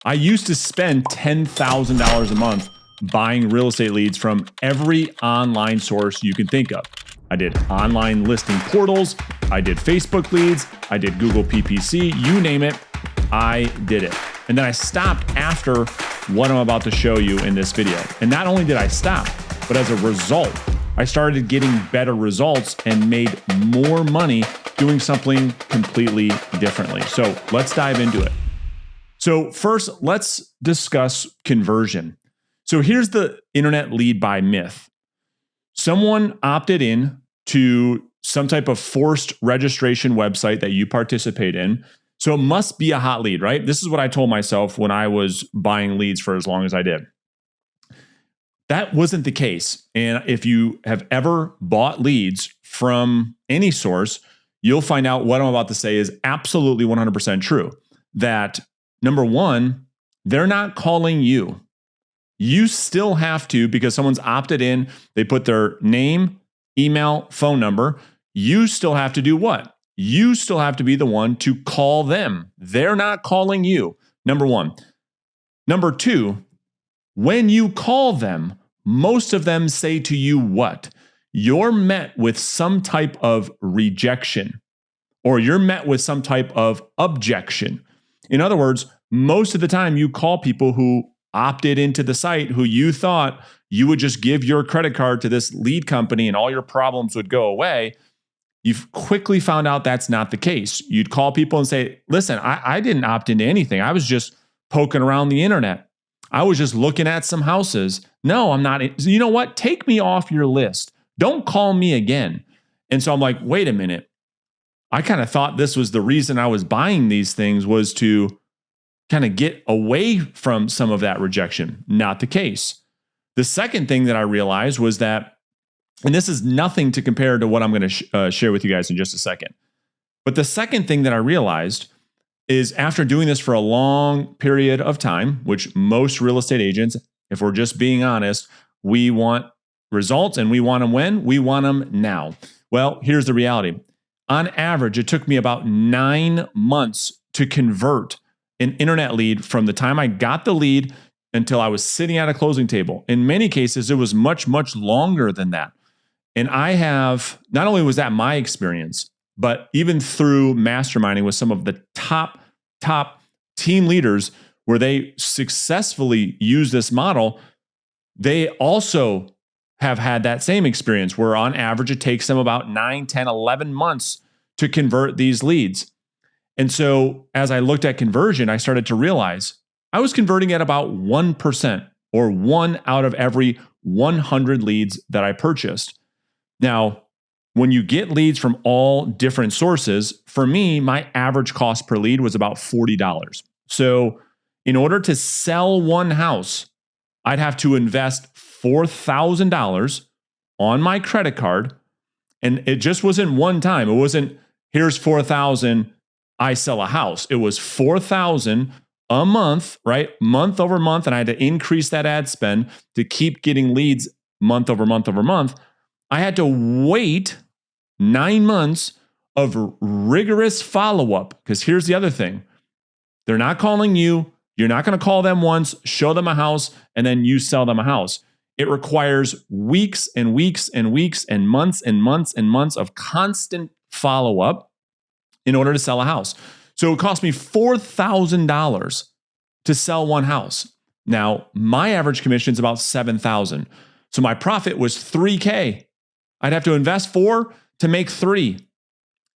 I used to spend $10,000 a month buying real estate leads from every online source you can think of. I did online listing portals, I did Facebook leads, I did Google PPC, you name it, I did it. And then I stopped after what I'm about to show you in this video. And not only did I stop, but as a result, I started getting better results and made more money doing something completely differently. So let's dive into it. So first, let's discuss conversion. So here's the internet lead buy myth. Someone opted in to some type of forced registration website that you participate in. So it must be a hot lead, right? This is what I told myself when I was buying leads for as long as I did. That wasn't the case. And if you have ever bought leads from any source, you'll find out what I'm about to say is absolutely 100% true. That number one, they're not calling you. You still have to, because someone's opted in, they put their name, email, phone number. You still have to do what? You still have to be the one to call them. They're not calling you. Number one. Number two, when you call them, most of them say to you what? You're met with some type of rejection, or you're met with some type of objection. In other words, most of the time you call people who opted into the site, who you thought you would just give your credit card to this lead company and all your problems would go away. You've quickly found out that's not the case. You'd call people and say, listen, I didn't opt into anything. I was just poking around the internet. I was just looking at some houses. No, I'm not. You know what? Take me off your list. Don't call me again. And so I'm like, wait a minute. I kind of thought this was the reason I was buying these things, was to kind of get away from some of that rejection. Not the case. The second thing that I realized was that, and this is nothing to compare to what I'm going to share with you guys in just a second. But the second thing that I realized is, after doing this for a long period of time, which most real estate agents, if we're just being honest, we want results, and we want them when? We want them now. Well, here's the reality. On average, it took me about 9 months to convert an internet lead from the time I got the lead until I was sitting at a closing table. In many cases, it was much, much longer than that. And I have, not only was that my experience, but even through masterminding with some of the top team leaders where they successfully use this model, they also have had that same experience where on average it takes them about 9, 10, 11 months to convert these leads. And so as I looked at conversion, I started to realize I was converting at about 1%, or 1 out of every 100 leads that I purchased. Now, when you get leads from all different sources, for me, my average cost per lead was about $40. So in order to sell one house, I'd have to invest $4,000 on my credit card. And it just wasn't one time. It wasn't, here's $4,000, I sell a house. It was $4,000 a month, right? Month over month. And I had to increase that ad spend to keep getting leads month over month over month. I had to wait 9 months of rigorous follow-up, because here's the other thing. They're not calling you. You're not going to call them once, show them a house, and then you sell them a house. It requires weeks and weeks and weeks and months and months and months of constant follow-up in order to sell a house. So it cost me $4,000 to sell one house. Now, my average commission is about $7,000. So my profit was $3,000. I'd have to invest $4,000 to make $3,000.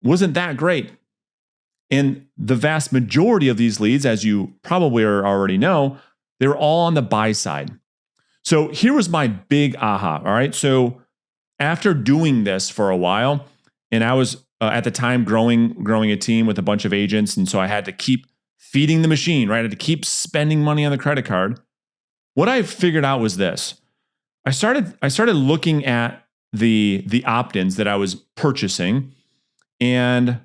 Wasn't that great? And the vast majority of these leads, as you probably already know, they were all on the buy side. So here was my big aha. All right. So after doing this for a while, and I was at the time growing a team with a bunch of agents, and so I had to keep feeding the machine, right? I had to keep spending money on the credit card. What I figured out was this. I started looking at the opt-ins that I was purchasing, and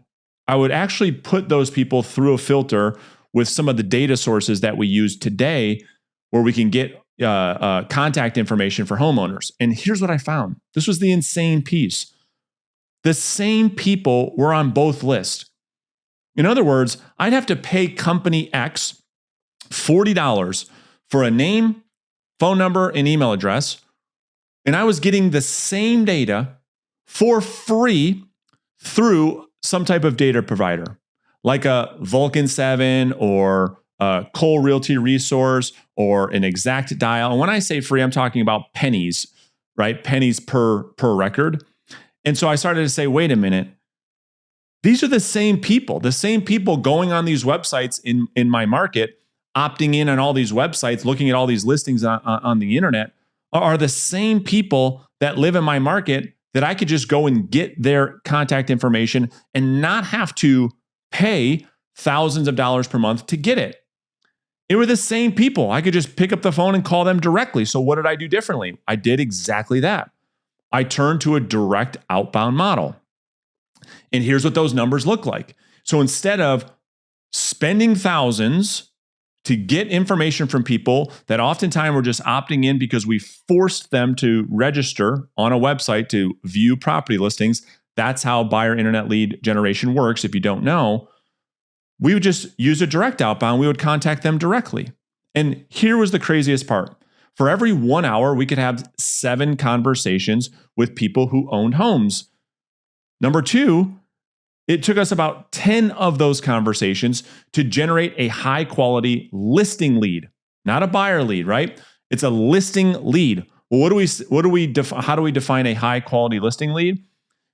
I would actually put those people through a filter with some of the data sources that we use today, where we can get contact information for homeowners. And here's what I found. This was the insane piece. The same people were on both lists. In other words, I'd have to pay company X $40 for a name, phone number, and email address. And I was getting the same data for free through some type of data provider, like a Vulcan 7 or a Cole Realty Resource or an Exact Dial. And when I say free, I'm talking about pennies, right? Pennies per record. And so I started to say, wait a minute, these are the same people going on these websites in my market, opting in on all these websites, looking at all these listings on the internet, are the same people that live in my market that I could just go and get their contact information and not have to pay thousands of dollars per month to get it. It were the same people. I could just pick up the phone and call them directly. So what did I do differently? I did exactly that. I turned to a direct outbound model. And here's what those numbers look like. So instead of spending thousands to get information from people that oftentimes were just opting in because we forced them to register on a website to view property listings, that's how buyer internet lead generation works. If you don't know, we would just use a direct outbound. We would contact them directly. And here was the craziest part. For every 1 hour, we could have 7 conversations with people who owned homes. Number 2, it took us about 10 of those conversations to generate a high quality listing lead, not a buyer lead, right? It's a listing lead. Well, how do we define a high quality listing lead?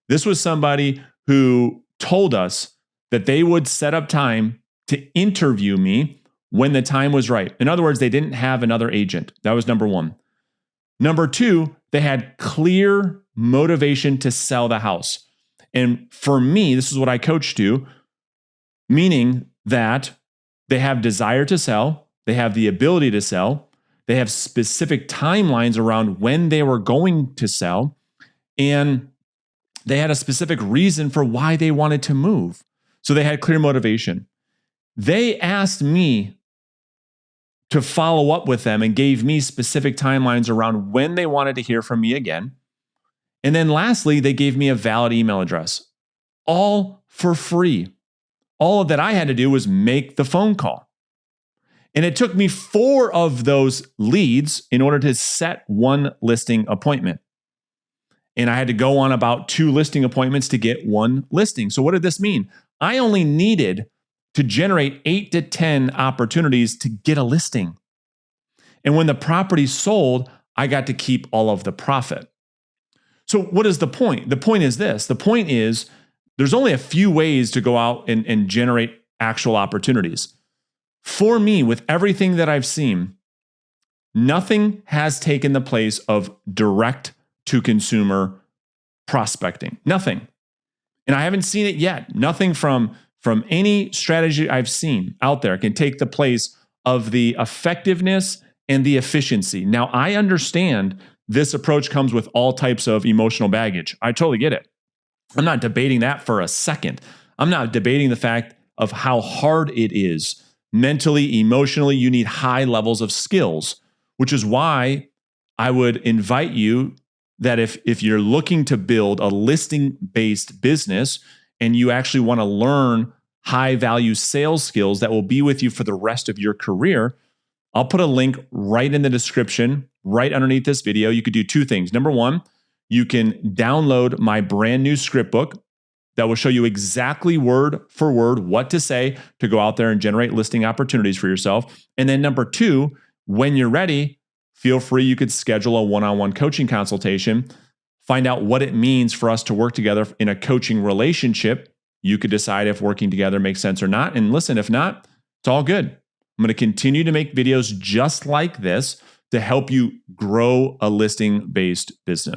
This was somebody who told us that they would set up time to interview me when the time was right. In other words, they didn't have another agent. That was number 1. Number 2, they had clear motivation to sell the house. And for me, this is what I coach to, meaning that they have desire to sell, they have the ability to sell, they have specific timelines around when they were going to sell, and they had a specific reason for why they wanted to move. So they had clear motivation. They asked me to follow up with them and gave me specific timelines around when they wanted to hear from me again. And then lastly, they gave me a valid email address, all for free. All that I had to do was make the phone call. And it took me 4 of those leads in order to set 1 listing appointment. And I had to go on about 2 listing appointments to get 1 listing. So what did this mean? I only needed to generate 8 to 10 opportunities to get a listing. And when the property sold, I got to keep all of the profit. So what is the point? The point is this. The point is there's only a few ways to go out and generate actual opportunities. For me, with everything that I've seen, nothing has taken the place of direct to consumer prospecting. Nothing. And I haven't seen it yet. Nothing from any strategy I've seen out there can take the place of the effectiveness and the efficiency. Now, I understand this approach comes with all types of emotional baggage. I totally get it. I'm not debating that for a second. I'm not debating the fact of how hard it is. Mentally, emotionally, you need high levels of skills, which is why I would invite you that if you're looking to build a listing-based business and you actually want to learn high-value sales skills that will be with you for the rest of your career, I'll put a link right in the description, right underneath this video. You could do 2 things. Number 1, you can download my brand new script book that will show you exactly word for word what to say to go out there and generate listing opportunities for yourself. And then number 2, when you're ready, feel free, you could schedule a one-on-one coaching consultation, find out what it means for us to work together in a coaching relationship. You could decide if working together makes sense or not. And listen, if not, it's all good. I'm going to continue to make videos just like this to help you grow a listing-based business.